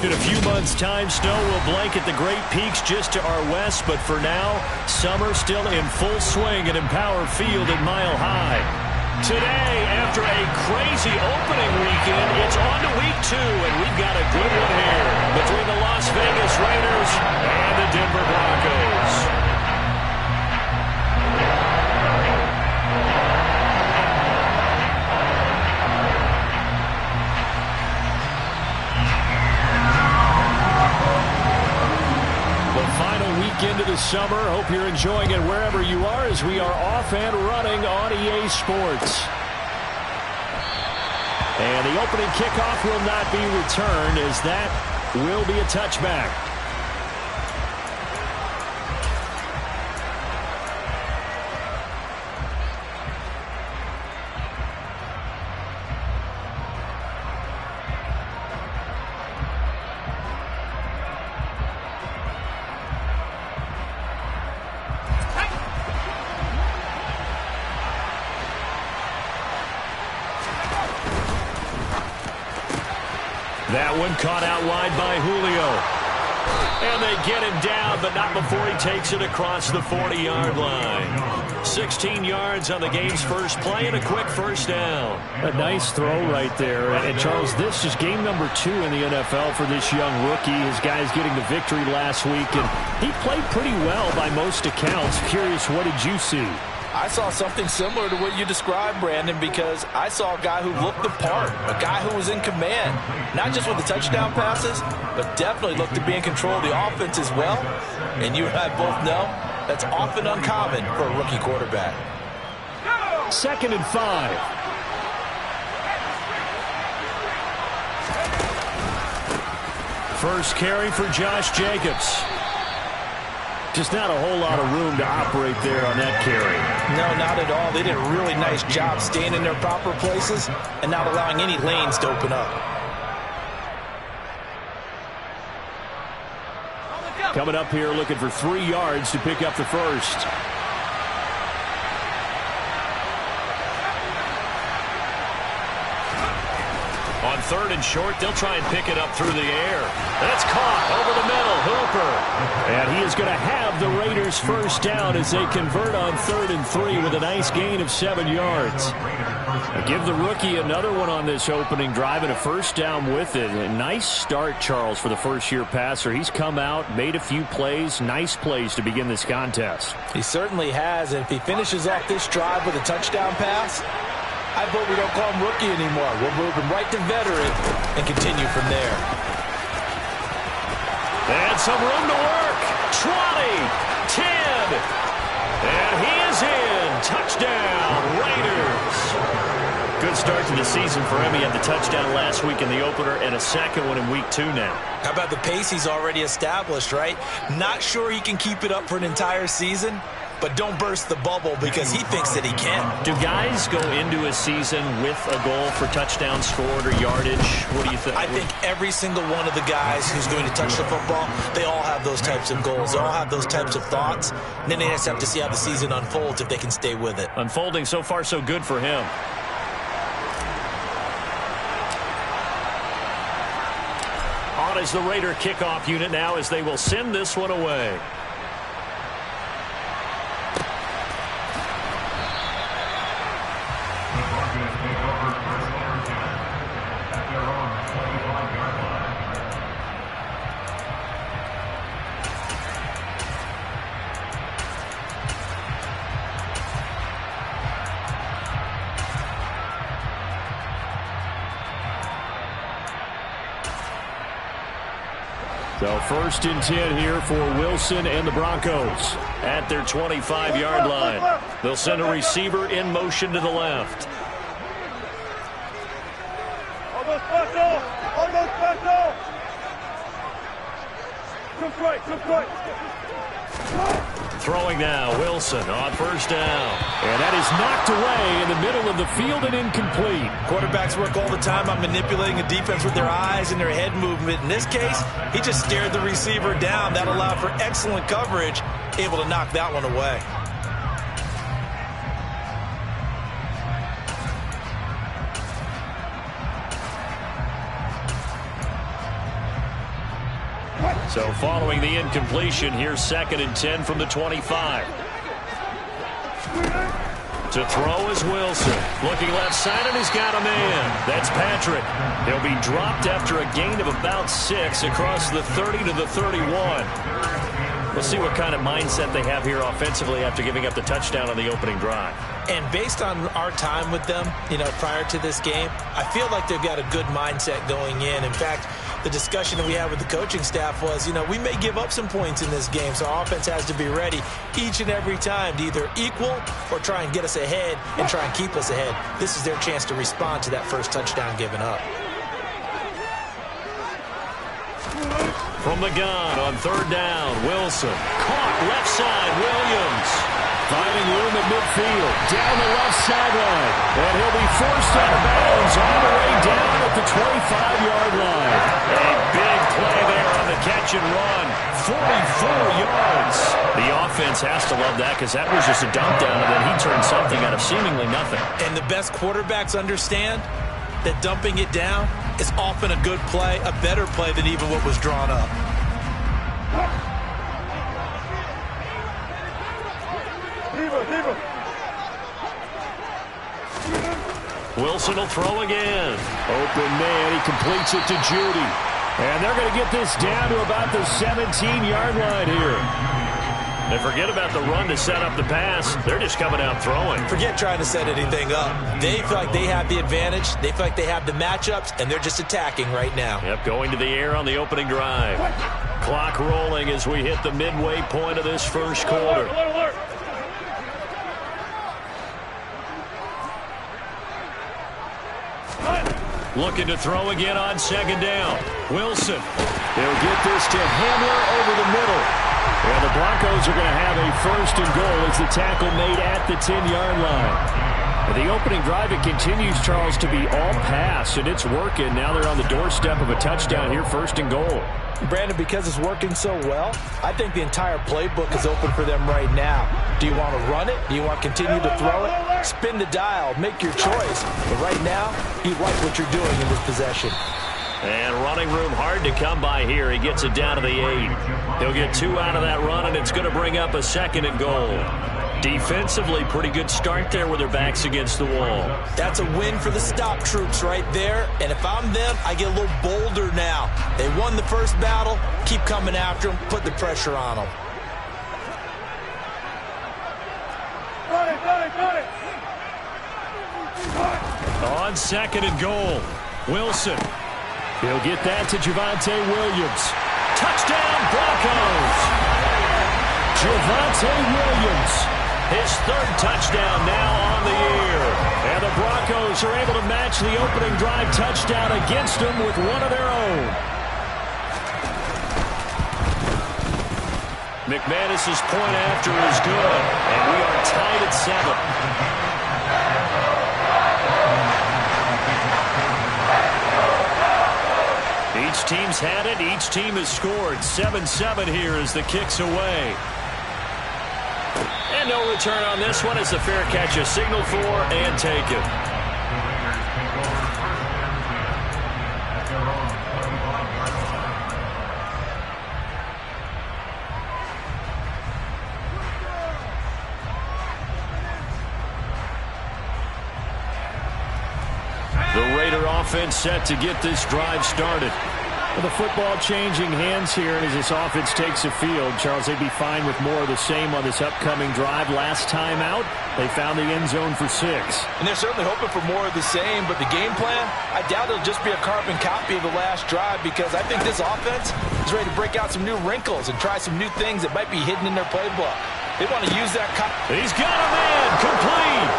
In a few months' time, snow will blanket the Great Peaks just to our west, but for now, summer still in full swing at Empower Field at Mile High. Today, after a crazy opening weekend, it's on to week 2, and we've got a good one here between the Las Vegas Raiders and the Denver Broncos. Into the summer. Hope you're enjoying it wherever you are as we are off and running on EA Sports. And the opening kickoff will not be returned as that will be a touchback. That one caught out wide by Julio. And they get him down, but not before he takes it across the 40-yard line. 16 yards on the game's first play and a quick first down. A nice throw right there. And, Charles, this is game number 2 in the NFL for this young rookie. His guys getting the victory last week, and he played pretty well by most accounts. Curious, what did you see? I saw something similar to what you described, Brandon, because I saw a guy who looked the part, a guy who was in command, not just with the touchdown passes, but definitely looked to be in control of the offense as well. And you and I both know that's often uncommon for a rookie quarterback. 2nd and 5. First carry for Josh Jacobs. Just not a whole lot of room to operate there on that carry. No, not at all. They did a really nice job staying in their proper places and not allowing any lanes to open up. Coming up here looking for 3 yards to pick up the first. On 3rd and short, they'll try and pick it up through the air. That's caught over the middle. Hooper. And he is going to have the Raiders first down as they convert on 3rd and 3 with a nice gain of 7 yards. Give the rookie another one on this opening drive and a first down with it. A nice start, Charles, for the first-year passer. He's come out, made a few plays, nice plays to begin this contest. He certainly has, and if he finishes off this drive with a touchdown pass, I vote we don't call him rookie anymore. We'll move him right to veteran and continue from there. And some room to work. 20, 10, and he is in. Touchdown, Raiders. Good start to the season for him. He had the touchdown last week in the opener and a second one in week 2 now. How about the pace he's already established, right? Not sure he can keep it up for an entire season, but don't burst the bubble because he thinks that he can. Do guys go into a season with a goal for touchdown scored or yardage? What do you think? I think every single one of the guys who's going to touch the football, they all have those types of goals. They all have those types of thoughts. And then they just have to see how the season unfolds if they can stay with it. Unfolding so far so good for him. On is the Raider kickoff unit now as they will send this one away. So 1st and 10 here for Wilson and the Broncos at their 25-yard line. They'll send a receiver in motion to the left. Almost special! Almost special! Come right. Throwing now, Wilson on 1st down. And that is knocked away in the middle of the field and incomplete. Quarterbacks work all the time on manipulating a defense with their eyes and their head movement. In this case, he just stared the receiver down. That allowed for excellent coverage, able to knock that one away. So following the incompletion, here's 2nd and 10 from the 25. To throw is Wilson. Looking left side, and he's got a man. That's Patrick. He'll be dropped after a gain of about 6 across the 30 to the 31. We'll see what kind of mindset they have here offensively after giving up the touchdown on the opening drive. And based on our time with them, prior to this game, I feel like they've got a good mindset going in. In fact, the discussion that we had with the coaching staff was, we may give up some points in this game, so our offense has to be ready each and every time to either equal or try and get us ahead and try and keep us ahead. This is their chance to respond to that first touchdown given up. From the gun on 3rd down, Wilson. Caught left side, Williams. Finding room at midfield, down the left sideline. And he'll be forced out of bounds all the way down at the 25-yard line. A big play there on the catch and run. 44 yards. The offense has to love that because that was just a dump down, and then he turned something out of seemingly nothing. And the best quarterbacks understand that dumping it down is often a good play, a better play than even what was drawn up. Wilson will throw again. Open man, he completes it to Judy. And they're going to get this down to about the 17-yard line here. And forget about the run to set up the pass. They're just coming out throwing. Forget trying to set anything up. They feel like they have the advantage. They feel like they have the matchups, and they're just attacking right now. Yep, going to the air on the opening drive. Clock rolling as we hit the midway point of this first quarter. Looking to throw again on 2nd down. Wilson. They'll get this to Hamler over the middle. And the Broncos are going to have a 1st and goal as the tackle made at the 10-yard line. The opening drive, it continues, Charles, to be all pass, and it's working. Now they're on the doorstep of a touchdown here, 1st and goal. Brandon, because it's working so well, I think the entire playbook is open for them right now. Do you want to run it? Do you want to continue to throw it? Spin the dial. Make your choice. But right now, you like what you're doing in this possession. And running room hard to come by here. He gets it down to the 8. He'll get 2 out of that run, and it's going to bring up a 2nd and goal. Defensively, pretty good start there with their backs against the wall. That's a win for the stop troops right there. And if I'm them, I get a little bolder now. They won the first battle. Keep coming after them. Put the pressure on them. On 2nd and goal, Wilson. He'll get that to Javonte Williams. Touchdown, Broncos! Javonte Williams, his 3rd touchdown now on the year. And the Broncos are able to match the opening drive touchdown against them with one of their own. McManus's point after is good, and we are tied at 7. Each team's had it. Each team has scored. 7-7 here as the kick's away. And no return on this one as the fair catch is signaled for and taken. The Raider offense set to get this drive started. Well, the football changing hands here, and as this offense takes the field, Charles, they'd be fine with more of the same on this upcoming drive. Last time out, they found the end zone for 6. And they're certainly hoping for more of the same, but the game plan, I doubt it'll just be a carbon copy of the last drive because I think this offense is ready to break out some new wrinkles and try some new things that might be hidden in their playbook. They want to use that. He's got a man, complete,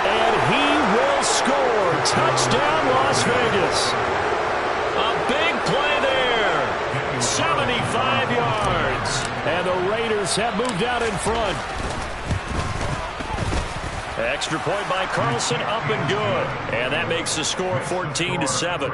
and he will score. Touchdown, Las Vegas. A big play there. 75 yards. And the Raiders have moved out in front. Extra point by Carlson, up and good. And that makes the score 14-7.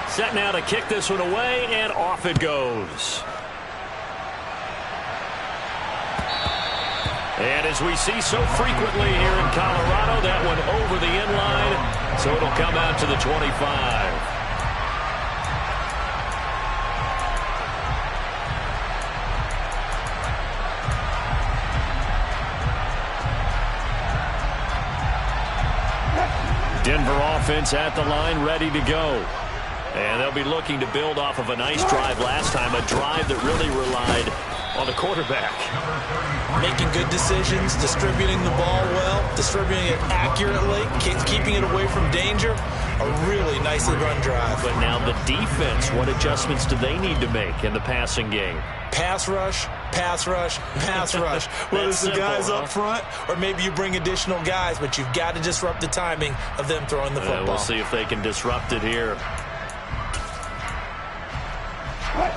Set now to kick this one away, and off it goes. And as we see so frequently here in Colorado, that one over the inline, so it'll come out to the 25. Denver offense at the line, ready to go. And they'll be looking to build off of a nice drive last time, a drive that really relied on the quarterback. Making good decisions, distributing the ball well, distributing it accurately, keeping it away from danger. A really nicely run drive. But now the defense, what adjustments do they need to make in the passing game? Pass rush, pass rush, pass rush. Whether it's the guys up front or maybe you bring additional guys, but you've got to disrupt the timing of them throwing the football. We'll see if they can disrupt it here.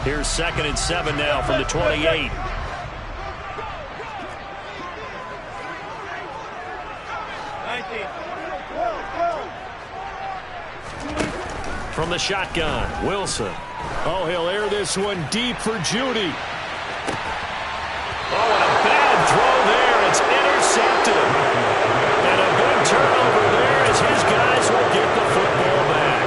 Here's 2nd and 7 now from the 28. From the shotgun, Wilson. Oh, he'll air this one deep for Judy. Oh, and a bad throw there. It's intercepted. And a big turnover there as his guys will get the football back.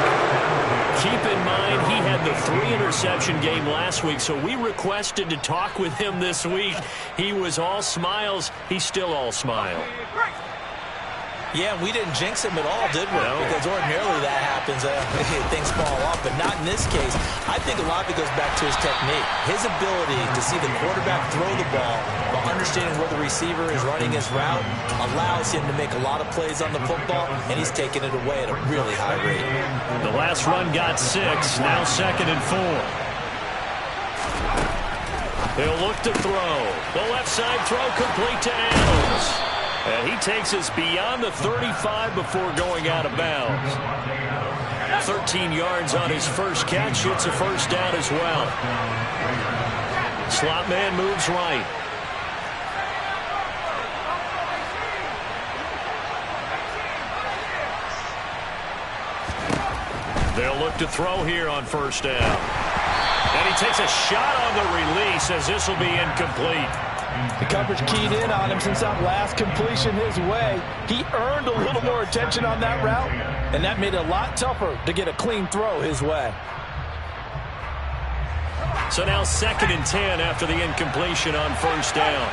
Keep in mind, he had the 3-interception game last week, so we requested to talk with him this week. He was all smiles. He's still all smile. Yeah, we didn't jinx him at all, did we? No. Because ordinarily that happens. Things fall off, but not in this case. I think a lot of it goes back to his technique. His ability to see the quarterback throw the ball while understanding where the receiver is running his route allows him to make a lot of plays on the football, and he's taking it away at a really high rate. The last run got 6, now 2nd and 4. He'll look to throw. The left side throw complete to Adams. And he takes us beyond the 35 before going out of bounds. 13 yards on his first catch. It's a first down as well. Slot man moves right. They'll look to throw here on first down. And he takes a shot on the release as this will be incomplete. The coverage keyed in on him since that last completion his way. He earned a little more attention on that route, and that made it a lot tougher to get a clean throw his way. So now 2nd and 10 after the incompletion on first down.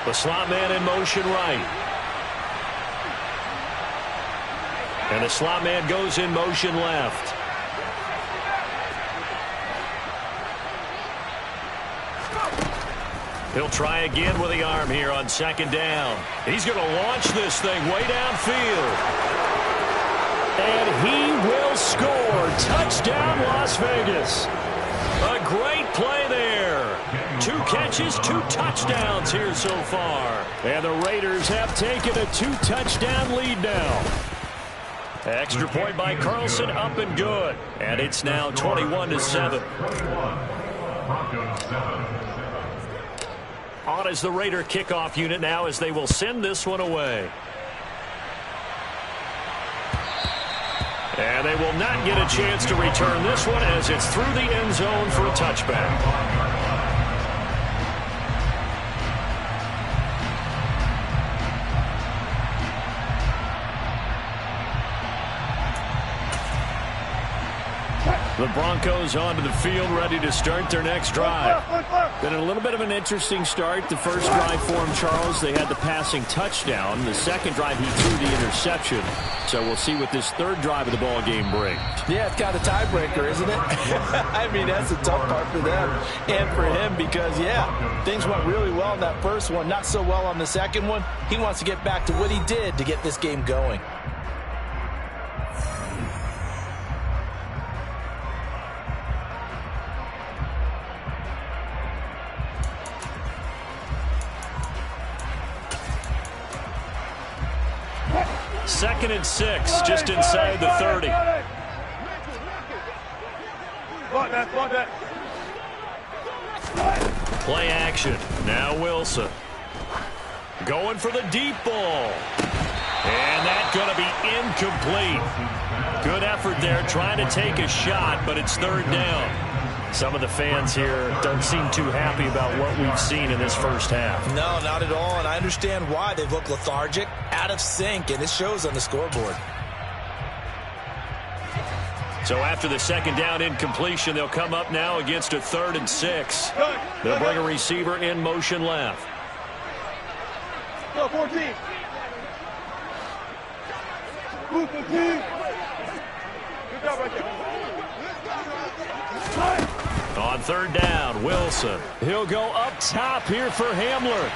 The slot man in motion right. And the slot man goes in motion left. He'll try again with the arm here on 2nd down. He's going to launch this thing way downfield. And he will score. Touchdown, Las Vegas. A great play there. 2 catches, 2 touchdowns here so far. And the Raiders have taken a 2-touchdown lead now. Extra point by Carlson, up and good. And it's now 21-7. On is the Raider kickoff unit now as they will send this one away. And they will not get a chance to return this one as it's through the end zone for a touchback. The Broncos onto the field, ready to start their next drive. Been a little bit of an interesting start. The first drive for him, Charles, they had the passing touchdown. The second drive, he threw the interception. So we'll see what this third drive of the ball game brings. Yeah, it's kind of a tiebreaker, isn't it? I mean, that's the tough part for them and for him because, yeah, things went really well in that first one, not so well on the second one. He wants to get back to what he did to get this game going. Second and 6, just inside the 30. Play action. Now Wilson. Going for the deep ball. And that's going to be incomplete. Good effort there trying to take a shot, but it's 3rd down. Some of the fans here don't seem too happy about what we've seen in this first half. No, not at all, and I understand why. They've looked lethargic, out of sync, and it shows on the scoreboard. So after the second down incompletion, they'll come up now against a 3rd and 6. They'll bring a receiver in motion left. Go, 14. Move, 15. Good job right there. On 3rd down, Wilson. He'll go up top here for Hamler.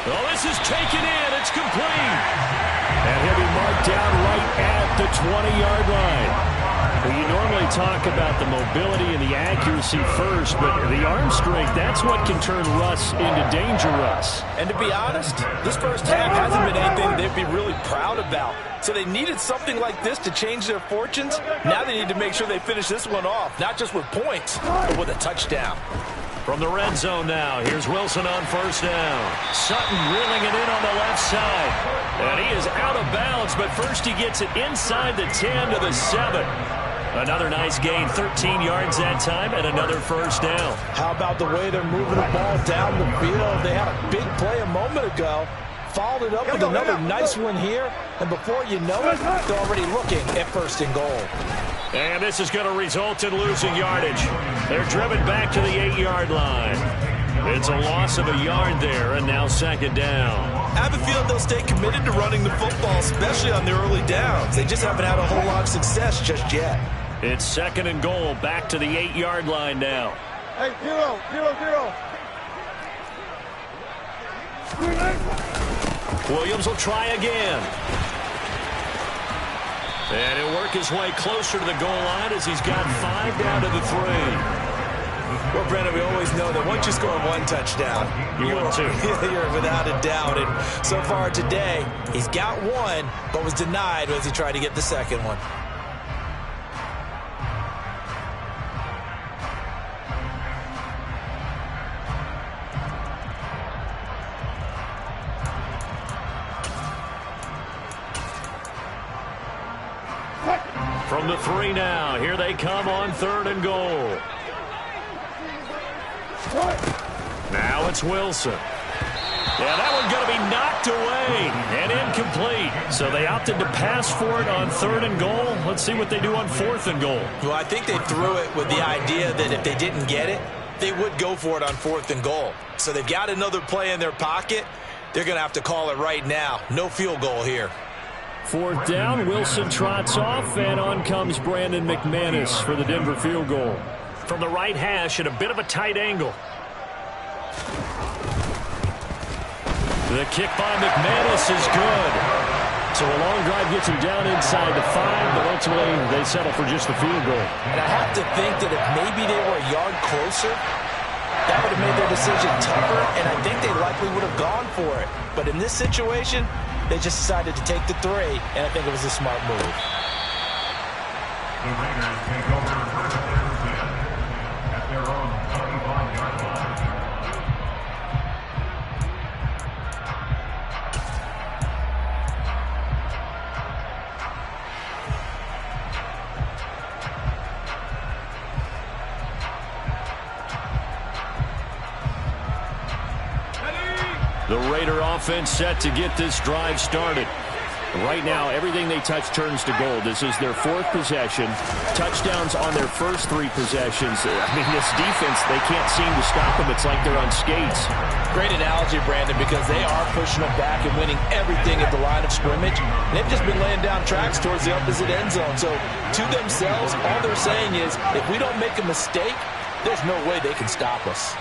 Oh, this is taken in. It's complete. And he'll be marked down right at the 20-yard line. Well, you normally talk about the mobility and the accuracy first, but the arm strength, that's what can turn Russ into danger Russ. And to be honest, this first half hasn't been anything they'd be really proud about. So they needed something like this to change their fortunes. Now they need to make sure they finish this one off, not just with points, but with a touchdown. From the red zone now, here's Wilson on 1st down. Sutton reeling it in on the left side. And he is out of bounds, but first he gets it inside the 10 to the 7. Another nice gain, 13 yards that time, and another 1st down. How about the way they're moving the ball down the field? They had a big play a moment ago. Followed it up with another nice one here. And before you know it, they're already looking at 1st and goal. And this is going to result in losing yardage. They're driven back to the 8-yard line. It's a loss of a yard there, and now 2nd down. I have a feeling they'll stay committed to running the football, especially on their early downs. They just haven't had a whole lot of success just yet. It's 2nd and goal, back to the 8-yard line now. Hey, 0, 0, 0. Williams will try again. And he'll work his way closer to the goal line as he's got 5 down to the 3. Well, Brandon, we always know that once you score one touchdown, you want two. You're without a doubt. And so far today, he's got one, but was denied as he tried to get the second one. From the 3 now, here they come on 3rd and goal. Now it's Wilson. Yeah, that one's going to be knocked away and incomplete. So they opted to pass for it on 3rd and goal. Let's see what they do on 4th and goal. Well, I think they threw it with the idea that if they didn't get it, they would go for it on 4th and goal. So they've got another play in their pocket. They're going to have to call it right now. No field goal here. 4th down, Wilson trots off, and on comes Brandon McManus for the Denver field goal. From the right hash at a bit of a tight angle. The kick by McManus is good. So a long drive gets him down inside the 5, but ultimately they settle for just the field goal. And I have to think that if maybe they were a yard closer, that would have made their decision tougher, and I think they likely would have gone for it. But in this situation, they just decided to take the 3, and I think it was a smart move. The Raiders take over first and 10 at their own 25-yard line. The Raider offense set to get this drive started. Right now, everything they touch turns to gold. This is their 4th possession. Touchdowns on their first 3 possessions. I mean, this defense, they can't seem to stop them. It's like they're on skates. Great analogy, Brandon, because they are pushing them back and winning everything at the line of scrimmage. They've just been laying down tracks towards the opposite end zone. So to themselves, all they're saying is, if we don't make a mistake, there's no way they can stop us.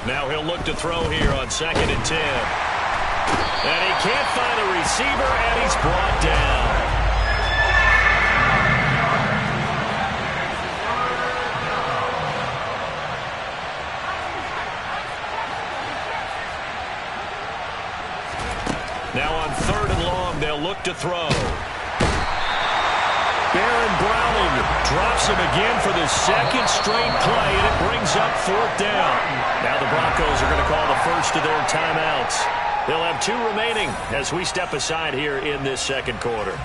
Now he'll look to throw here on 2nd and 10. And he can't find a receiver, and he's brought down. Now on 3rd and long, they'll look to throw. Baron Browning drops him again for the 2nd straight play, and it brings up 4th down. Now the Broncos are going to call the first of their timeouts. They'll have 2 remaining as we step aside here in this second quarter.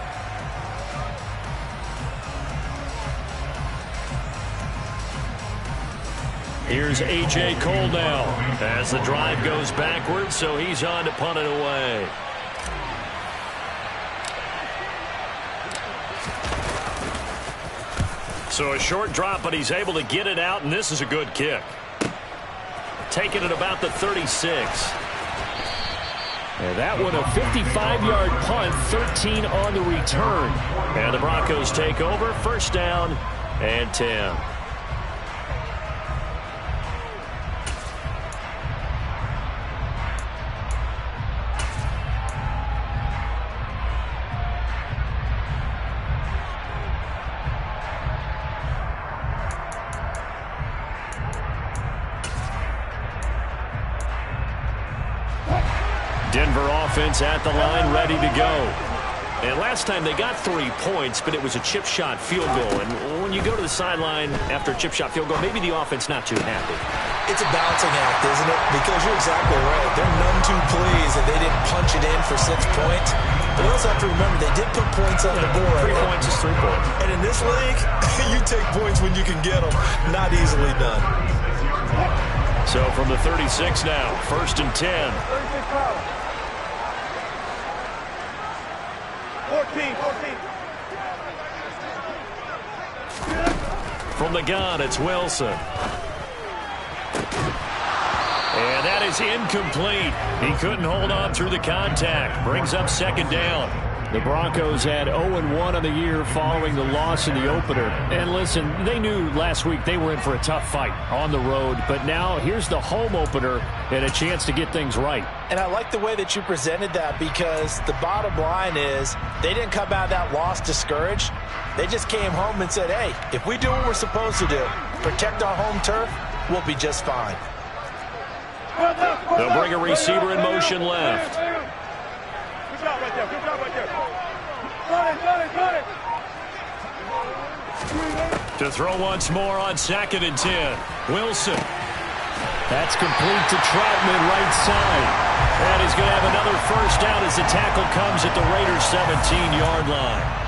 Here's A.J. Cole now as the drive goes backwards, so he's on to punt it away. So a short drop, but he's able to get it out, and this is a good kick. Taking it about the 36. And that one a 55-yard punt, 13 on the return. And the Broncos take over, first down and 10. Denver offense at the line, ready to go. And last time they got 3 points, but it was a chip shot field goal. And when you go to the sideline after a chip shot field goal, maybe the offense not too happy. It's a balancing act, isn't it? Because you're exactly right. They're none too pleased that they didn't punch it in for 6 points. But you also have to remember they did put points on the board. 3 points is 3 points. And in this league, you take points when you can get them. Not easily done. So from the 36 now, first and 10. 14. From the gun, it's Wilson. And that is incomplete. He couldn't hold on through the contact. Brings up second down. The Broncos had 0-1 on the year following the loss in the opener. And listen, they knew last week they were in for a tough fight on the road. But now here's the home opener and a chance to get things right. And I like the way that you presented that, because the bottom line is they didn't come out of that loss discouraged. They just came home and said, hey, if we do what we're supposed to do, protect our home turf, we'll be just fine. They'll bring a receiver in motion left. Good job right there. Got it. To throw once more on second and 10. Wilson. That's complete to Troutman, right side. And he's going to have another first down as the tackle comes at the Raiders' 17-yard line.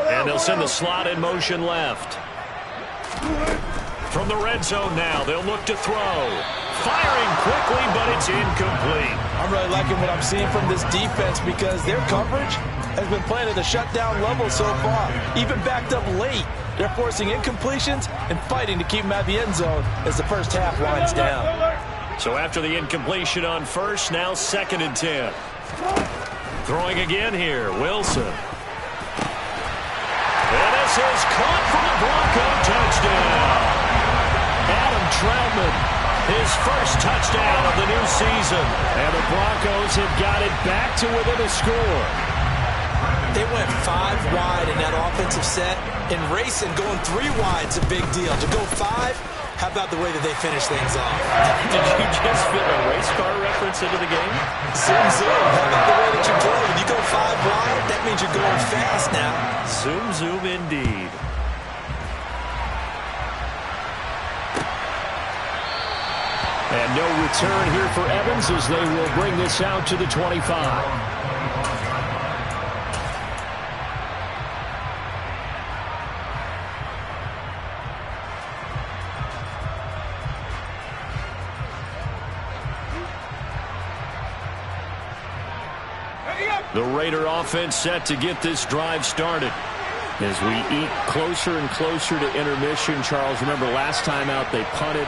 And they'll send the slot in motion left. From the red zone now, they'll look to throw. Firing quickly, but it's incomplete. I'm really liking what I'm seeing from this defense, because their coverage has been playing at the shutdown level so far. Even backed up late, they're forcing incompletions and fighting to keep them at the end zone as the first half winds down. So after the incompletion on first, now second and 10. Throwing again here, Wilson. And this is caught for the Bronco touchdown. Adam Troutman, his first touchdown of the new season. And the Broncos have got it back to within a score. They went 5 wide in that offensive set, and racing going 3 wide is a big deal. To go 5, how about the way that they finish things off? Did you just fit a race car reference into the game? Zoom, zoom. How about the way that you play? When you go 5 wide, that means you're going fast now. Zoom, zoom indeed. And no return here for Evans as they will bring this out to the 25. The Raider offense set to get this drive started. As we eke closer and closer to intermission, Charles, remember last time out they punted.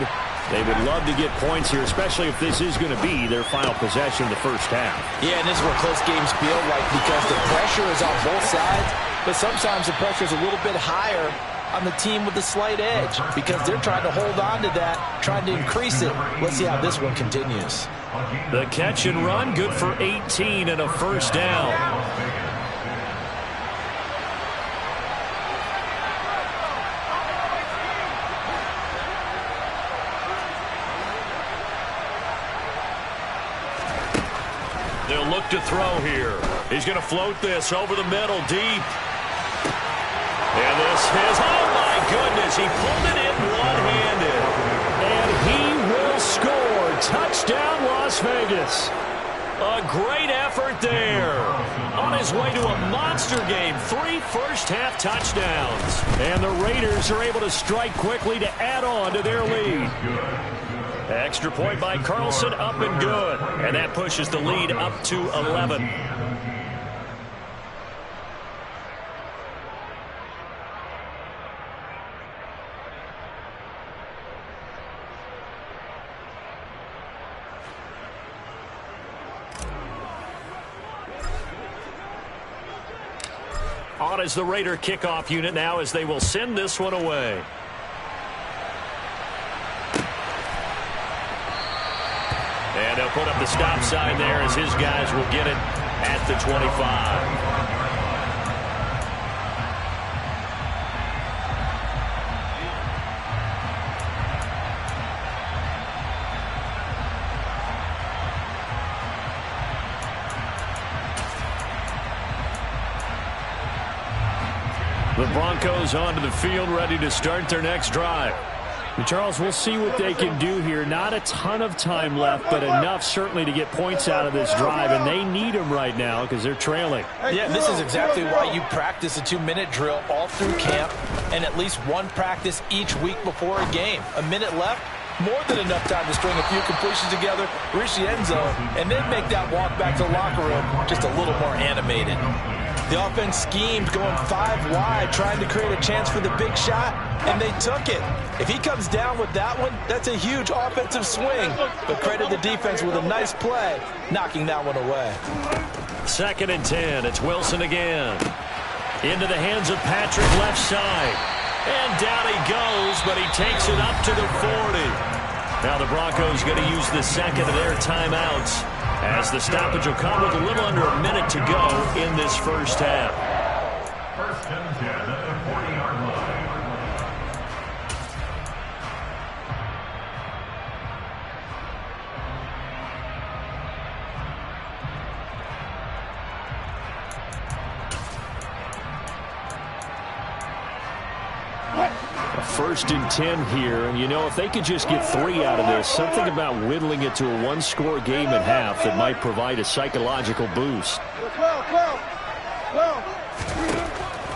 They would love to get points here, especially if this is going to be their final possession of the first half. Yeah, and this is what close games feel like, because the pressure is on both sides, but sometimes the pressure is a little bit higher on the team with the slight edge, because they're trying to hold on to that, trying to increase it. Let's see how this one continues. The catch and run, good for 18 and a first down. look to throw here. He's going to float this over the middle, deep. And this is, oh my goodness, he pulled it in one-handed. And he will score. Touchdown, Las Vegas. A great effort there. On his way to a monster game. 3 first-half touchdowns. And the Raiders are able to strike quickly to add on to their lead. Extra point by Carlson, up and good. And that pushes the lead up to 11. On is the Raider kickoff unit now as they will send this one away. And they'll put up the stop sign there as his guys will get it at the 25. The Broncos onto the field, ready to start their next drive. And Charles, we'll see what they can do here. Not a ton of time left, but enough certainly to get points out of this drive, and they need them right now because they're trailing. Yeah, this is exactly why you practice a 2-minute drill all through camp and at least one practice each week before a game. A minute left, more than enough time to string a few completions together, reach the end zone, and then make that walk back to the locker room just a little more animated. The offense schemed going 5 wide, trying to create a chance for the big shot, and they took it. If he comes down with that one, that's a huge offensive swing. But credit the defense with a nice play, knocking that one away. 2nd and 10. It's Wilson again. Into the hands of Patrick, left side. And down he goes, but he takes it up to the 40. Now the Broncos going to use the second of their timeouts, as the stoppage will come with a little under a minute to go in this first half. 1st and 10 at the 40-yard line. A 1st and 10 here, and you know, if they could just get 3 out of this, something about whittling it to a 1-score game at half that might provide a psychological boost.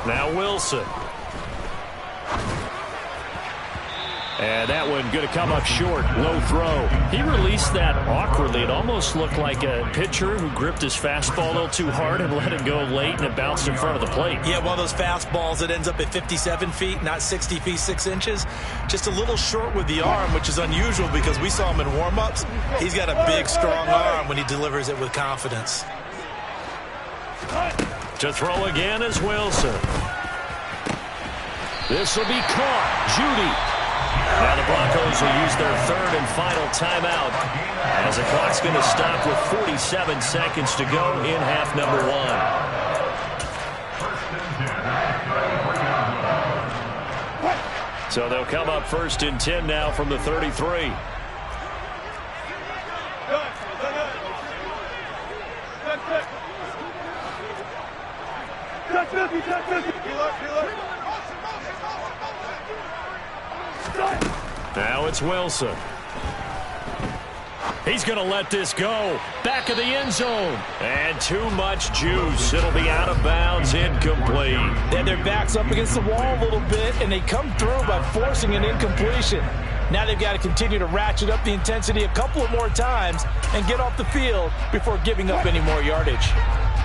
Now Wilson. And that one going to come up short. Low throw. He released that awkwardly. It almost looked like a pitcher who gripped his fastball a little too hard and let it go late, and it bounced in front of the plate. Yeah, one of those fastballs that ends up at 57 feet, not 60 feet, 6 inches. Just a little short with the arm, which is unusual because we saw him in warm-ups. He's got a big, strong arm when he delivers it with confidence. To throw again is Wilson. This will be caught. Judy. Now the Broncos will use their 3rd and final timeout, as the clock's going to stop with 47 seconds to go in half number 1. So they'll come up 1st and 10 now from the 33. Now it's Wilson. He's going to let this go. Back of the end zone. And too much juice. It'll be out of bounds, incomplete. Then their back's up against the wall a little bit, and they come through by forcing an incompletion. Now they've got to continue to ratchet up the intensity a couple of more times and get off the field before giving up any more yardage.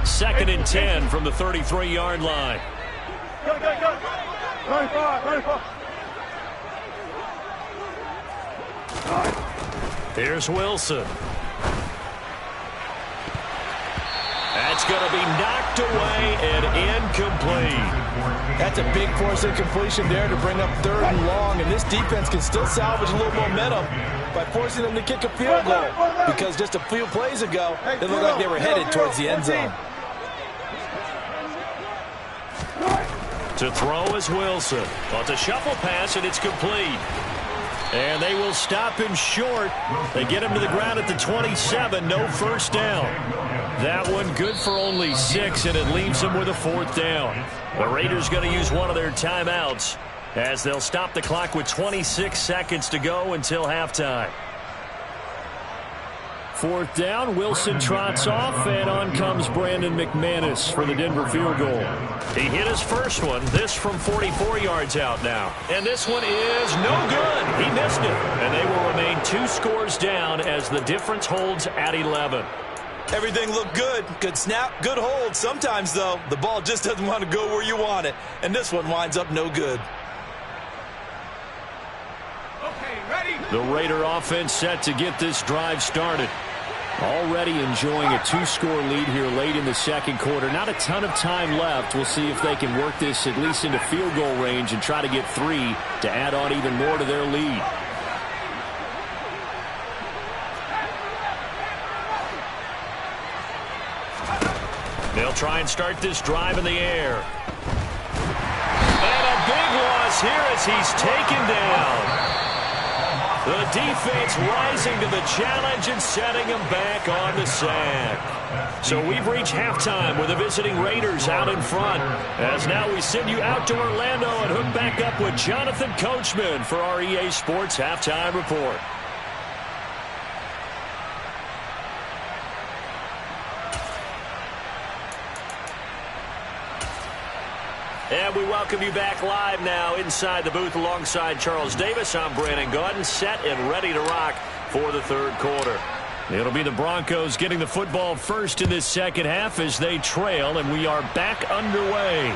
2nd and 10 from the 33-yard line. Go. 95. Here's Wilson. That's going to be knocked away and incomplete. That's a big force incompletion there to bring up 3rd and long, and this defense can still salvage a little momentum by forcing them to kick a field goal, because just a few plays ago, it looked like they were headed towards the end zone. To throw is Wilson. Well, it's a shuffle pass, and it's complete. And they will stop him short. They get him to the ground at the 27. No first down. That one good for only 6, and it leaves them with a 4th down. The Raiders going to use one of their timeouts as they'll stop the clock with 26 seconds to go until halftime. 4th down, Wilson trots off, and on comes Brandon McManus for the Denver field goal. He hit his first one, this from 44 yards out now. And this one is no good. He missed it. And they will remain 2 scores down as the difference holds at 11. Everything looked good. Good snap, good hold. Sometimes, though, the ball just doesn't want to go where you want it. And this one winds up no good. The Raider offense set to get this drive started. Already enjoying a 2-score lead here late in the second quarter. Not a ton of time left. We'll see if they can work this at least into field goal range and try to get 3 to add on even more to their lead. They'll try and start this drive in the air. And a big loss here as he's taken down. The defense rising to the challenge and setting him back on the sack. So we've reached halftime with the visiting Raiders out in front. As now we send you out to Orlando and hook back up with Jonathan Coachman for our EA Sports Halftime Report. And we welcome you back live now inside the booth alongside Charles Davis. I'm Brandon Gaudin, set and ready to rock for the third quarter. It'll be the Broncos getting the football first in this second half as they trail, and we are back underway.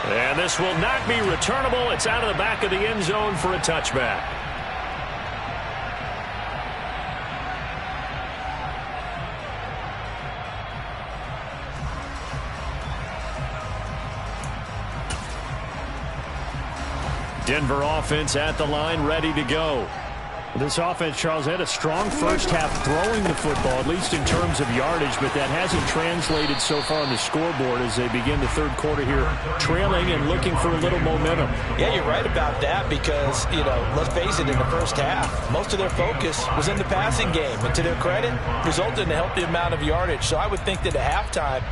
And this will not be returnable. It's out of the back of the end zone for a touchback. Denver offense at the line, ready to go. This offense, Charles, had a strong first half throwing the football, at least in terms of yardage, but that hasn't translated so far on the scoreboard as they begin the third quarter here, trailing and looking for a little momentum. Yeah, you're right about that because, let's face it, in the first half, most of their focus was in the passing game. And to their credit, resulted in a healthy amount of yardage. So I would think that at halftime,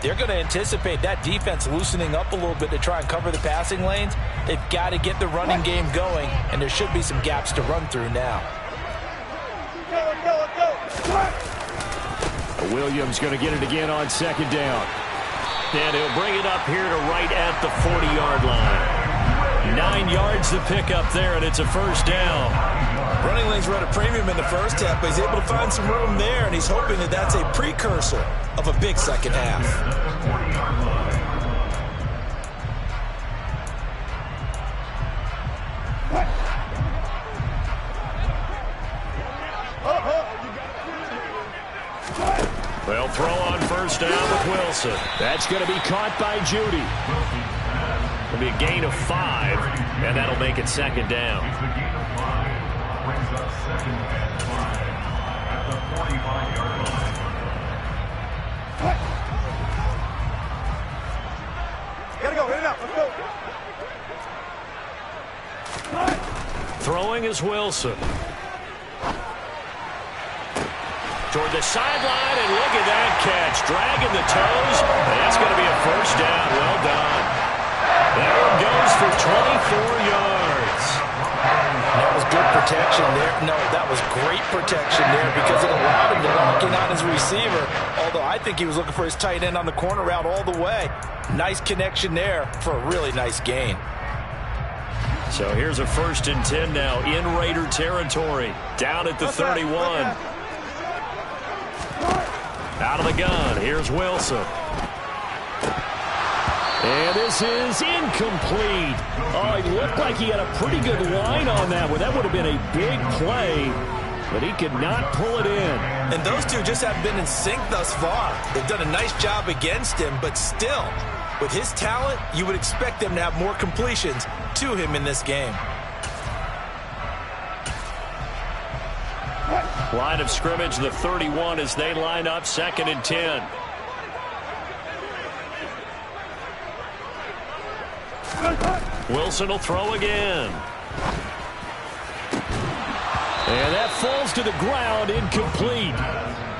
they're going to anticipate that defense loosening up a little bit to try and cover the passing lanes. They've got to get the running game going, and there should be some gaps to run through now. Williams going to get it again on second down. And he'll bring it up here to right at the 40-yard line. 9 yards to pick up there, and it's a first down. Running lanes run a premium in the first half, but he's able to find some room there, and he's hoping that that's a precursor of a big second half. They'll throw on first down with Wilson. That's going to be caught by Judy. It'll be a gain of 5, and that'll make it second down. Brings us second and 5 at the 45-yard line. Gotta go, hit it out, let's go. Throwing is Wilson. Toward the sideline, and look at that catch. Dragging the toes, and that's going to be a first down. Well done. That one goes for 24 yards. That was good protection there. No, that was great protection there because it allowed him to lock in on his receiver, although I think he was looking for his tight end on the corner route all the way. Nice connection there for a really nice gain. So here's a 1st and 10 now in Raider territory. Down at the 31. Out of the gun, here's Wilson. And this is incomplete. Oh, he looked like he had a pretty good line on that one. That would have been a big play, but he could not pull it in. And those two just haven't been in sync thus far. They've done a nice job against him, but still, with his talent, you would expect them to have more completions to him in this game. Line of scrimmage, the 31 as they line up 2nd and 10. Wilson will throw again. And that falls to the ground, incomplete.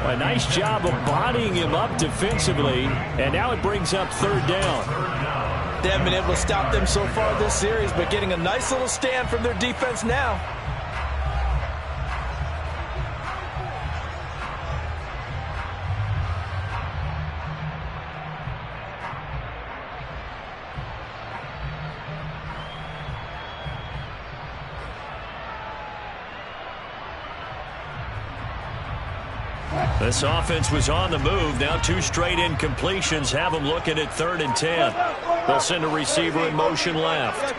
A nice job of bodying him up defensively, and now it brings up third down. They haven't been able to stop them so far this series, but getting a nice little stand from their defense now. This offense was on the move. Now 2 straight incompletions have them looking at 3rd and 10. They'll send a receiver in motion left.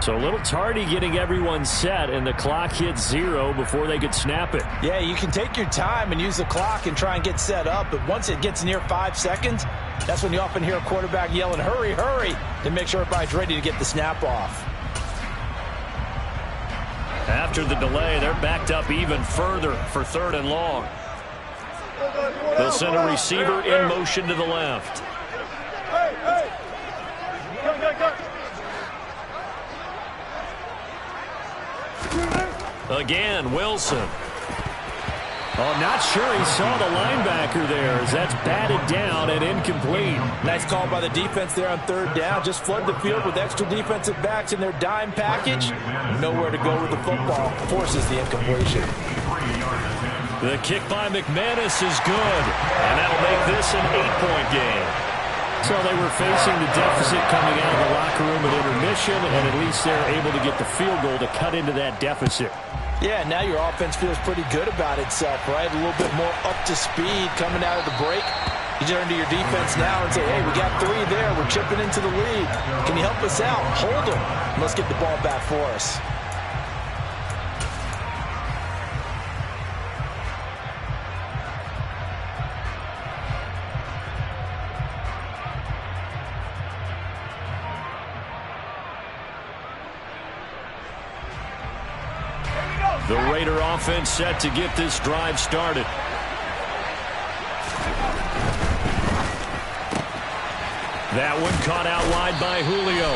So a little tardy getting everyone set, and the clock hit 0 before they could snap it. Yeah, you can take your time and use the clock and try and get set up, but once it gets near 5 seconds, that's when you often hear a quarterback yelling, hurry, hurry, to make sure everybody's ready to get the snap off. After the delay, they're backed up even further for 3rd and long. They'll send a receiver in motion to the left. Again, Wilson. Oh, not sure he saw the linebacker there, as that's batted down and incomplete. Nice call by the defense there on 3rd down. Just flood the field with extra defensive backs in their dime package. Nowhere to go with the football. Forces the incompletion. The kick by McManus is good, and that'll make this an 8-point game. So they were facing the deficit coming out of the locker room at intermission, and at least they're able to get the field goal to cut into that deficit. Yeah, now your offense feels pretty good about itself, right? A little bit more up to speed coming out of the break. You turn to your defense now and say, hey, we got 3 there. We're chipping into the lead. Can you help us out? Hold them. Let's get the ball back for us. The Raider offense set to get this drive started. That one caught out wide by Julio.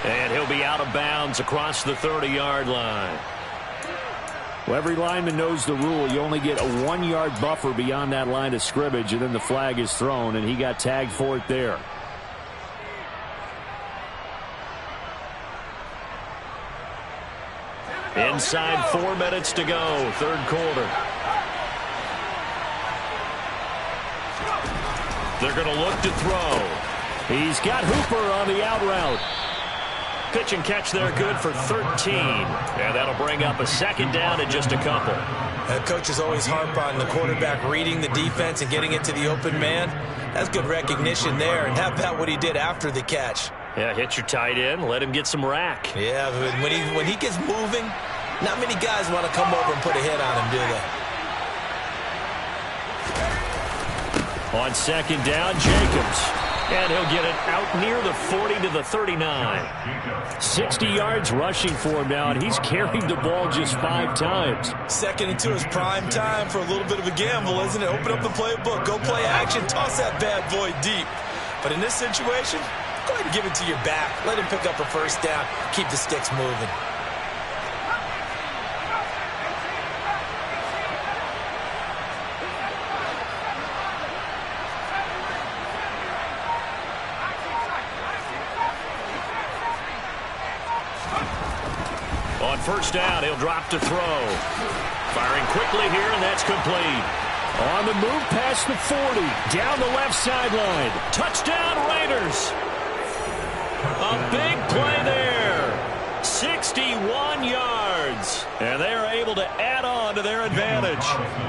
And he'll be out of bounds across the 30-yard line. Well, every lineman knows the rule. You only get a 1-yard buffer beyond that line of scrimmage, and then the flag is thrown, and he got tagged for it there. Inside 4 minutes to go, 3rd quarter. They're going to look to throw. He's got Hooper on the out route. Pitch and catch there, good for 13. And that'll bring up a 2nd down and just a couple. Coaches always harp on the quarterback reading the defense and getting it to the open man. That's good recognition there. And how about what he did after the catch? Yeah, hit your tight end, let him get some rack. Yeah, but when he gets moving, not many guys want to come over and put a hit on him, do they? On 2nd down, Jacobs. And he'll get it out near the 40 to the 39. 60 yards rushing for him now, and he's carried the ball just 5 times. 2nd and 2 is prime time for a little bit of a gamble, isn't it? Open up the playbook, go play action, toss that bad boy deep. But in this situation, go ahead and give it to your back. Let him pick up a 1st down. Keep the sticks moving. On 1st down, he'll drop to throw. Firing quickly here, and that's complete. On the move past the 40, down the left sideline. Touchdown, Raiders. A big play there. 61 yards. And they are able to add on to their advantage.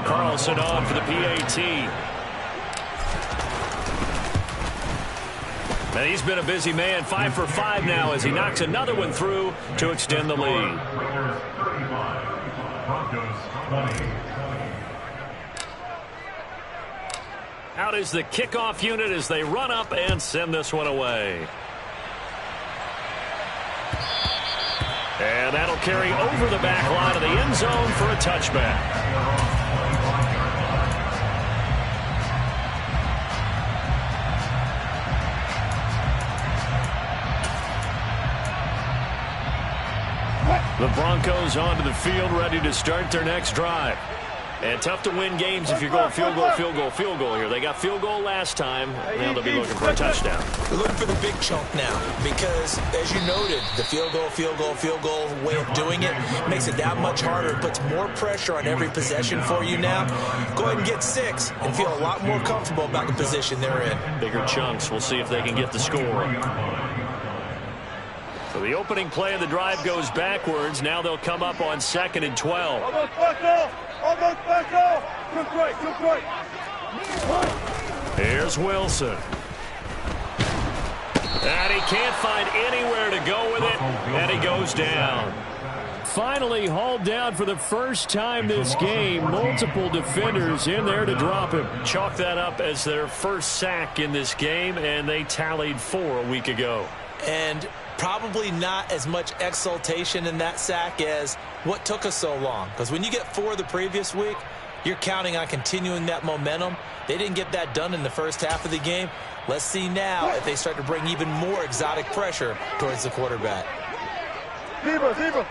Carlson on for the PAT. And he's been a busy man, 5 for 5 now as he knocks another one through to extend the lead. Out is the kickoff unit as they run up and send this one away. And that'll carry over the back line of the end zone for a touchback. The Broncos onto the field, ready to start their next drive. And tough to win games if you're going field goal, field goal, field goal here. They got field goal last time. Now they'll be looking for a touchdown. They're looking for the big chunk now because, as you noted, the field goal, field goal, field goal way of doing it makes it that much harder. It puts more pressure on every possession for you now. Go ahead and get 6 and feel a lot more comfortable about the position they're in. Bigger chunks. We'll see if they can get the score. So the opening play of the drive goes backwards. Now they'll come up on 2nd and 12. Almost back off! Almost back off! Good break, good break! Here's Wilson. And he can't find anywhere to go with it, and he goes down. Finally hauled down for the first time this game. Multiple defenders in there to drop him. Chalk that up as their first sack in this game, and they tallied 4 a week ago. And probably not as much exultation in that sack as what took us so long. Because when you get 4 the previous week, you're counting on continuing that momentum. They didn't get that done in the first half of the game. Let's see now if they start to bring even more exotic pressure towards the quarterback. Zebra, zebra!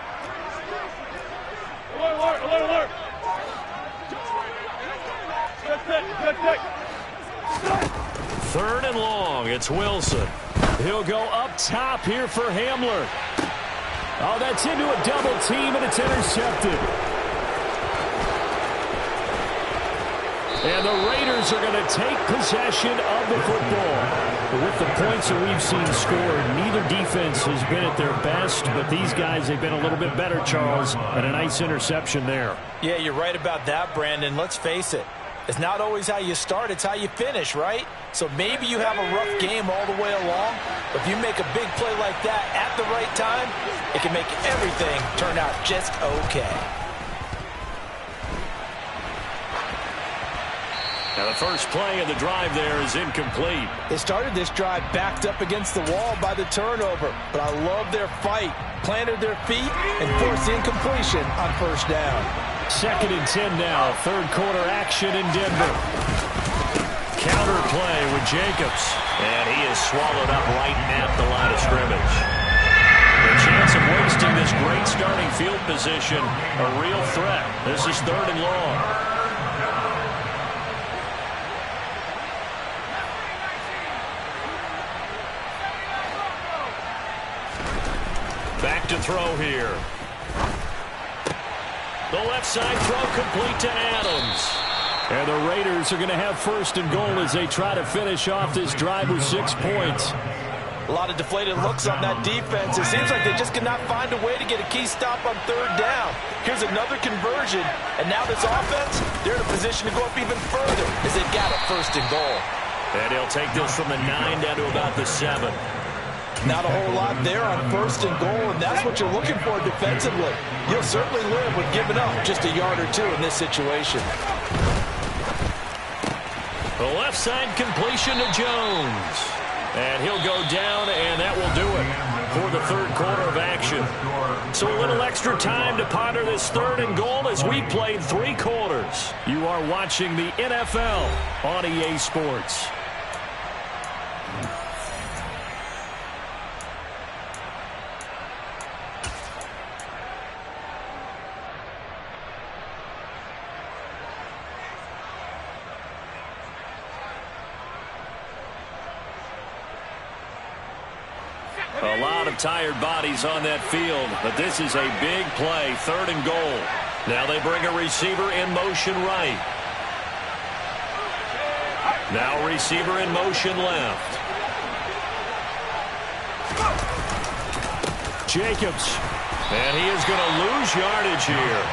Alert, alert, alert! Good pick, good pick! 3rd and long. It's Wilson. He'll go up top here for Hamler. Oh, that's into a double team, and it's intercepted. And the Raiders are going to take possession of the football. With the points that we've seen scored, neither defense has been at their best, but these guys, they've been a little bit better, Charles, and a nice interception there. Yeah, you're right about that, Brandon. Let's face it. It's not always how you start, it's how you finish, right? So maybe you have a rough game all the way along, but if you make a big play like that at the right time, it can make everything turn out just okay. Now the first play of the drive there is incomplete. They started this drive backed up against the wall by the turnover, but I love their fight. Planted their feet and forced incompletion on 1st down. 2nd and 10 now. 3rd quarter action in Denver. Counter play with Jacobs. And he is swallowed up right at the line of scrimmage. The chance of wasting this great starting field position, a real threat. This is 3rd and long. Back to throw here. The left side throw complete to Adams. And the Raiders are going to have 1st and goal as they try to finish off this drive with 6 points. A lot of deflated looks on that defense. It seems like they just cannot find a way to get a key stop on 3rd down. Here's another conversion, and now this offense, they're in a position to go up even further as they've got a 1st and goal. And he'll take this from the 9 down to about the 7. Not a whole lot there on 1st and goal, and that's what you're looking for defensively. You'll certainly live with giving up just a yard or 2 in this situation. The left side completion to Jones. And he'll go down, and that will do it for the 3rd quarter of action. So a little extra time to ponder this 3rd and goal as we played 3 quarters. You are watching the NFL on EA Sports. A lot of tired bodies on that field, but this is a big play, 3rd and goal. Now they bring a receiver in motion right. Now receiver in motion left. Jacobs. And he is going to lose yardage here.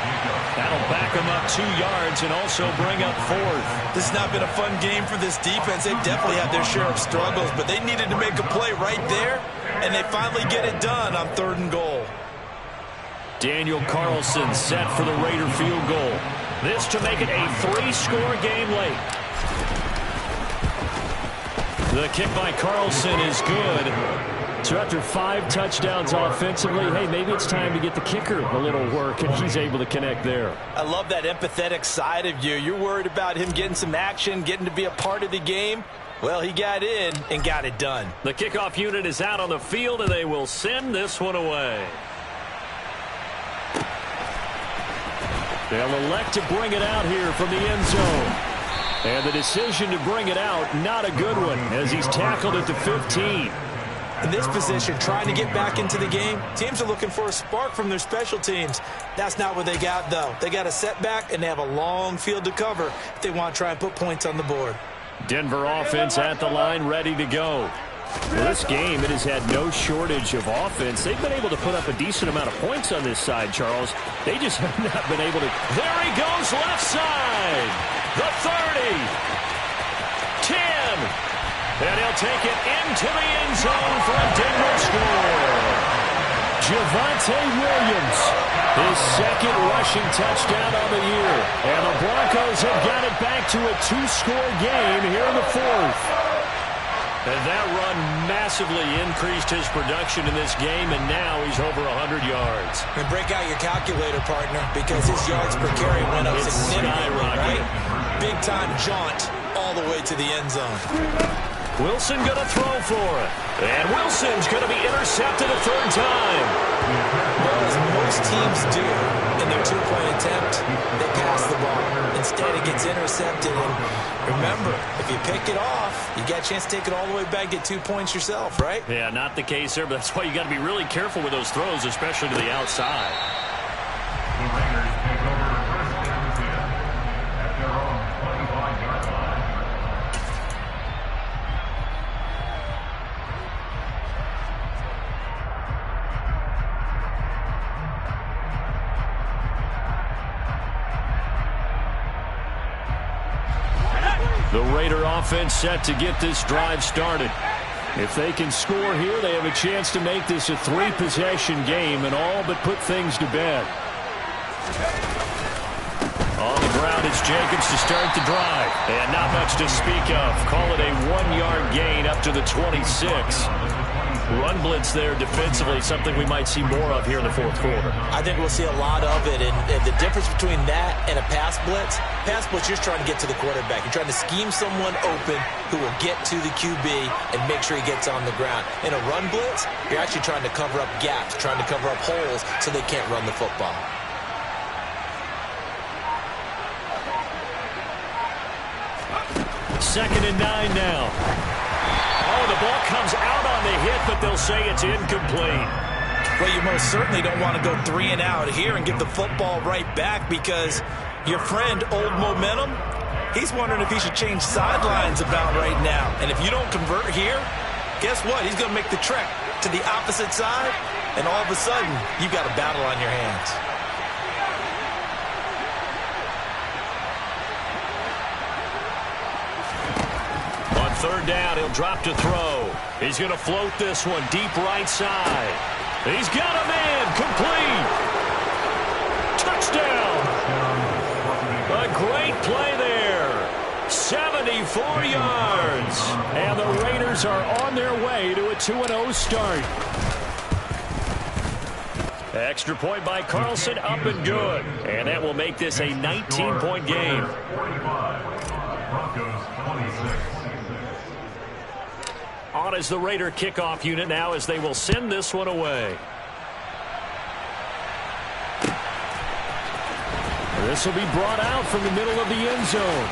That'll back him up 2 yards and also bring up 4th. This has not been a fun game for this defense. They've definitely had their share of struggles, but they needed to make a play right there, and they finally get it done on 3rd and goal. Daniel Carlson set for the Raider field goal. This to make it a 3-score game late. The kick by Carlson is good. So after 5 touchdowns offensively, hey, maybe it's time to get the kicker a little work, and he's able to connect there. I love that empathetic side of you. You're worried about him getting some action, getting to be a part of the game. Well, he got in and got it done. The kickoff unit is out on the field, and they will send this one away. They'll elect to bring it out here from the end zone. And the decision to bring it out, not a good one, as he's tackled at the 15. In this position, trying to get back into the game, teams are looking for a spark from their special teams. That's not what they got, though. They got a setback, and they have a long field to cover if they want to try and put points on the board. Denver offense at the line, ready to go. Well, this game, it has had no shortage of offense. They've been able to put up a decent amount of points on this side, Charles. They just have not been able to. There he goes, left side. The 30. 10. And he'll take it into the end zone for a Denver score. Javonte Williams, his second rushing touchdown on the year. And the Broncos have got it back to a 2-score game here in the fourth. And that run massively increased his production in this game, and now he's over 100 yards. And break out your calculator, partner, because his yards per carry went up significantly, right? Big-time jaunt all the way to the end zone. Wilson going to throw for it. And Wilson's going to be intercepted a third time. Well, as most teams do in their two-point attempt, they pass the ball. Instead, it gets intercepted. And remember, if you pick it off, you got a chance to take it all the way back, get 2 points yourself, right? Yeah, not the case there, but that's why you got to be really careful with those throws, especially to the outside. The Raiders take over first and 10 at their own 25-yard line. The Raider offense set to get this drive started. If they can score here, they have a chance to make this a 3-possession game and all but put things to bed. On the ground, it's Jacobs to start the drive. And not much to speak of. Call it a 1-yard gain up to the 26. Run blitz there defensively, something we might see more of here in the fourth quarter. I think we'll see a lot of it, and the difference between that and a pass blitz, you're trying to get to the quarterback. You're trying to scheme someone open who will get to the QB and make sure he gets on the ground. In a run blitz, you're actually trying to cover up gaps, trying to cover up holes so they can't run the football. Second and 9 now. Oh, the ball comes out on the hit, but they'll say it's incomplete. Well, you most certainly don't want to go 3 and out here and give the football right back, because your friend, Old Momentum, he's wondering if he should change sidelines about right now. And if you don't convert here, guess what? He's going to make the trek to the opposite side, and all of a sudden, you've got a battle on your hands. Third down, he'll drop to throw. He's going to float this one deep right side. He's got a man, complete. Touchdown. A great play there. 74 yards. And the Raiders are on their way to a 2-0 start. Extra point by Carlson, up and good. And that will make this a 19-point game. 45. Broncos 26. On is the Raider kickoff unit now as they will send this one away. This will be brought out from the middle of the end zone.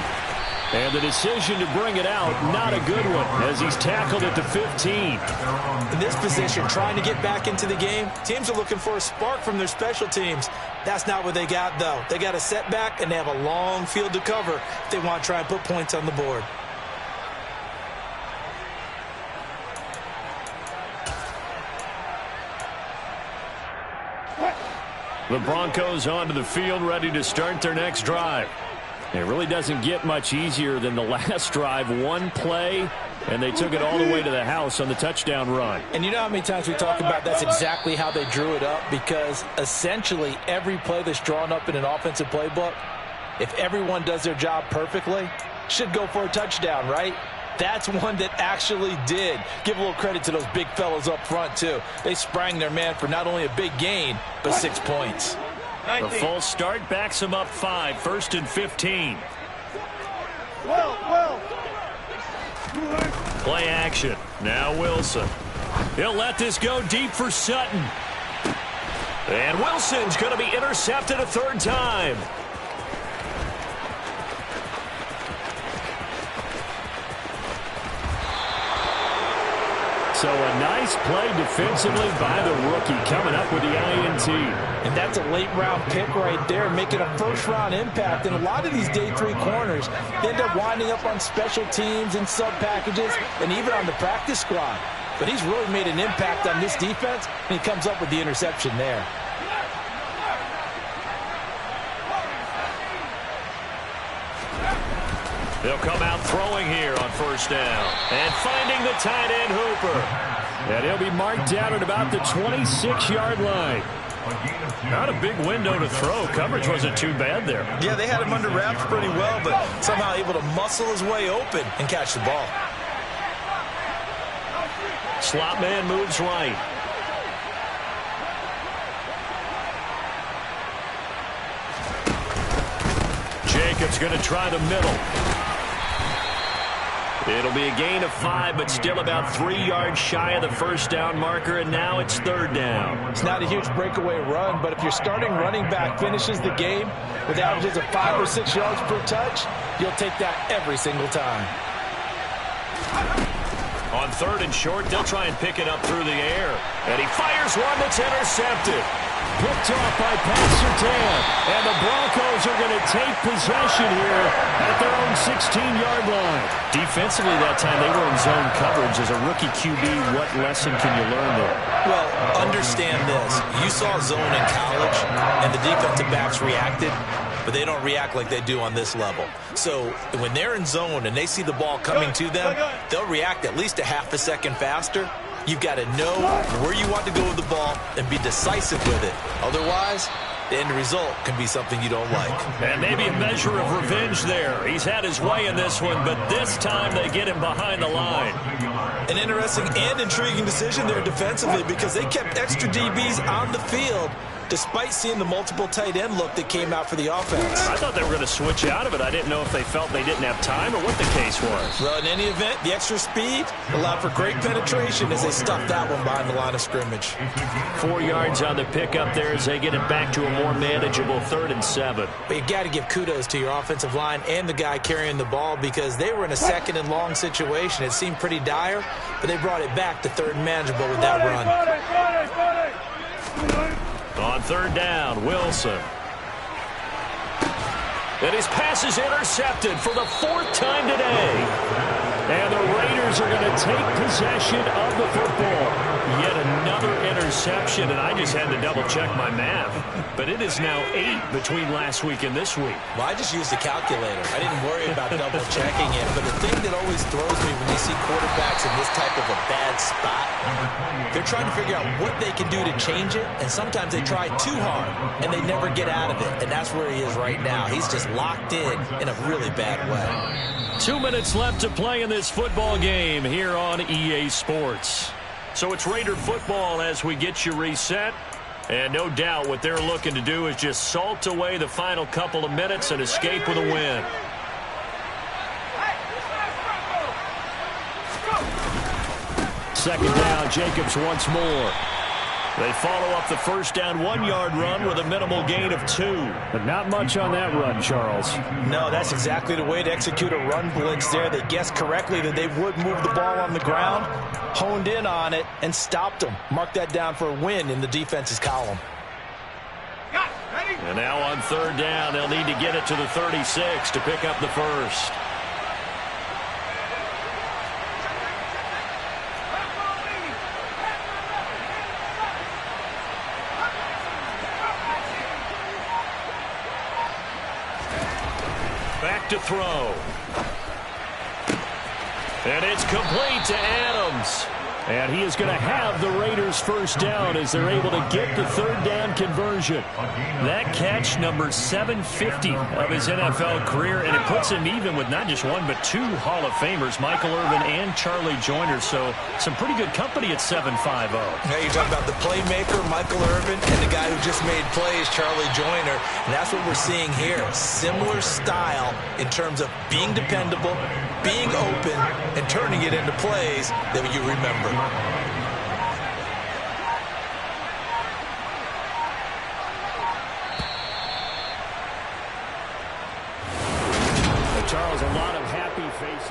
And the decision to bring it out, not a good one, as he's tackled at the 15. In this position, trying to get back into the game, teams are looking for a spark from their special teams. That's not what they got, though. They got a setback, and they have a long field to cover if they want to try and put points on the board. The Broncos onto the field, ready to start their next drive. It really doesn't get much easier than the last drive. One play, and they took it all the way to the house on the touchdown run. And you know how many times we talk about that's exactly how they drew it up? Because essentially every play that's drawn up in an offensive playbook, if everyone does their job perfectly, should go for a touchdown, right? That's one that actually did. Give a little credit to those big fellows up front, too. They sprang their man for not only a big gain, but 6 points. The false start backs him up 5, 1st and 15. Play action. Now Wilson. He'll let this go deep for Sutton. And Wilson's going to be intercepted a third time. So a nice play defensively by the rookie coming up with the INT. And that's a late-round pick right there, making a first-round impact. And a lot of these day 3 corners, they end up winding up on special teams and sub-packages and even on the practice squad. But he's really made an impact on this defense, and he comes up with the interception there. They'll come out throwing here on first down. And finding the tight end, Hooper. And he'll be marked down at about the 26-yard line. Not a big window to throw. Coverage wasn't too bad there. Yeah, they had him under wraps pretty well, but somehow able to muscle his way open and catch the ball. Slot man moves right. Jacobs going to try the middle. It'll be a gain of 5, but still about 3 yards shy of the first down marker, and now it's third down. It's not a huge breakaway run, but if your starting running back finishes the game with averages of 5 or 6 yards per touch, you'll take that every single time. On third and short, they'll try and pick it up through the air. And he fires one that's intercepted. Picked off by Pat Surtain. And the Broncos are going to take possession here at their own 16-yard line. Defensively that time, they were in zone coverage. As a rookie QB, what lesson can you learn there? Well, understand this. You saw zone in college, and the defensive backs reacted, but they don't react like they do on this level. So when they're in zone and they see the ball coming to them, they'll react at least a half a second faster. You've got to know where you want to go with the ball and be decisive with it. Otherwise, the end result can be something you don't like. And maybe a measure of revenge there. He's had his way in this one, but this time they get him behind the line. An interesting and intriguing decision there defensively because they kept extra DBs on the field despite seeing the multiple tight end look that came out for the offense. I thought they were going to switch out of it. I didn't know if they felt they didn't have time or what the case was. Well, in any event, the extra speed allowed for great penetration as they stuffed that one behind the line of scrimmage. 4 yards on the pickup there as they get it back to a more manageable 3rd and 7. But you've got to give kudos to your offensive line and the guy carrying the ball because they were in a 2nd and long situation. It seemed pretty dire, but they brought it back to 3rd and manageable with that run. On 3rd down, Wilson. And his pass is intercepted for the 4th time today. And the Raiders are going to take possession of the football. Yet another interception, and I just had to double-check my math. But it is now 8 between last week and this week. Well, I just used a calculator. I didn't worry about double-checking it. But the thing that always throws me when you see quarterbacks in this type of a bad spot, they're trying to figure out what they can do to change it, and sometimes they try too hard, and they never get out of it. And that's where he is right now. He's just locked in a really bad way. 2 minutes left to play in this football game here on EA Sports. So it's Raider football as we get you reset. And no doubt what they're looking to do is just salt away the final couple of minutes and escape with a win. Second down, Jacobs once more. They follow up the first down 1-yard run with a minimal gain of 2. But not much on that run, Charles. No, that's exactly the way to execute a run blitz there. They guessed correctly that they would move the ball on the ground, honed in on it, and stopped them. Mark that down for a win in the defense's column. And now on 3rd down, they'll need to get it to the 36 to pick up the first. Back to throw. And it's complete to Adams. And he is going to have the Raiders first down as they're able to get the 3rd down conversion. That catch, number 750 of his NFL career, and it puts him even with not just one but 2 Hall of Famers, Michael Irvin and Charlie Joyner. So some pretty good company at 750. Now you're talking about the playmaker, Michael Irvin, and the guy who just made plays, Charlie Joyner. And that's what we're seeing here. Similar style in terms of being dependable, being open, and turning it into plays that you remember. Charles, a lot of happy faces.